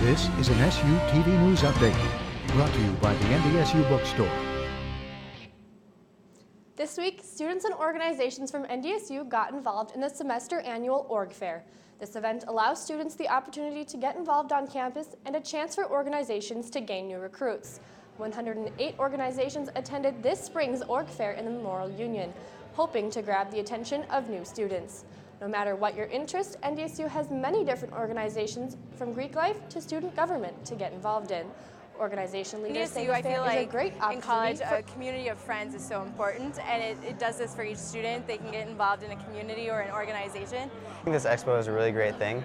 This is an SUTV News Update, brought to you by the NDSU Bookstore. This week, students and organizations from NDSU got involved in the semester annual org fair. This event allows students the opportunity to get involved on campus and a chance for organizations to gain new recruits. 108 organizations attended this spring's org fair in the Memorial Union, hoping to grab the attention of new students. No matter what your interest, NDSU has many different organizations, from Greek life to student government, to get involved in. Organization leaders say the fair is a great opportunity. In college, a community of friends is so important, and it does this for each student. They can get involved in a community or an organization. I think this expo is a really great thing.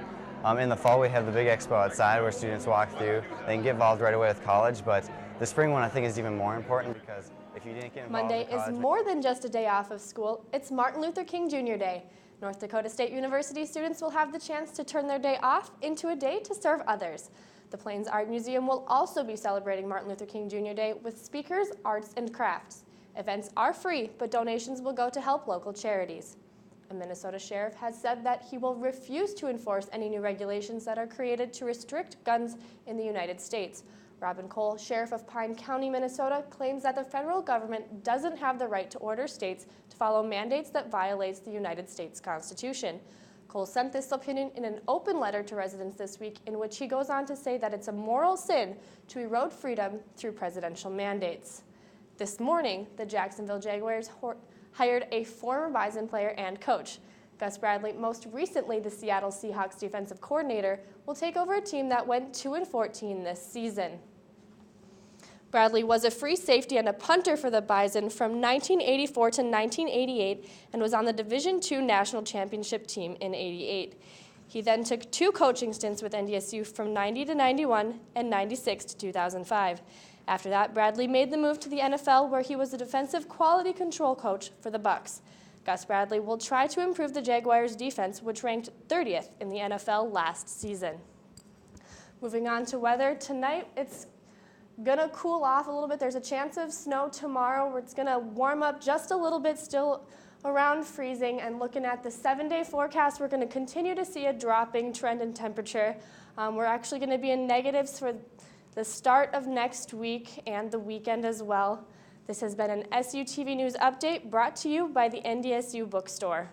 In the fall, we have the big expo outside where students walk through. They can get involved right away with college, but the spring one I think is even more important because if you didn't get involved Monday is more than just a day off of school. It's Martin Luther King Jr. Day. North Dakota State University students will have the chance to turn their day off into a day to serve others. The Plains Art Museum will also be celebrating Martin Luther King Jr. Day with speakers, arts, and crafts. Events are free, but donations will go to help local charities. A Minnesota sheriff has said that he will refuse to enforce any new regulations that are created to restrict guns in the United States. Robin Cole, sheriff of Pine County, Minnesota, claims that the federal government doesn't have the right to order states to follow mandates that violates the United States Constitution. Cole sent this opinion in an open letter to residents this week, in which he goes on to say that it's a moral sin to erode freedom through presidential mandates. This morning, the Jacksonville Jaguars hired a former Bison player and coach. Gus Bradley, most recently the Seattle Seahawks defensive coordinator, will take over a team that went 2-14 this season. Bradley was a free safety and a punter for the Bison from 1984 to 1988 and was on the Division II National Championship team in '88. He then took 2 coaching stints with NDSU from '90 to '91 and '96 to 2005. After that, Bradley made the move to the NFL, where he was the defensive quality control coach for the Bucs. Gus Bradley will try to improve the Jaguars' defense, which ranked 30th in the NFL last season. Moving on to weather, tonight it's gonna cool off a little bit. There's a chance of snow tomorrow, where it's gonna warm up just a little bit, still around freezing. And looking at the 7-day forecast, we're gonna continue to see a dropping trend in temperature. We're actually gonna be in negatives for the start of next week and the weekend as well. This has been an SUTV News Update brought to you by the NDSU Bookstore.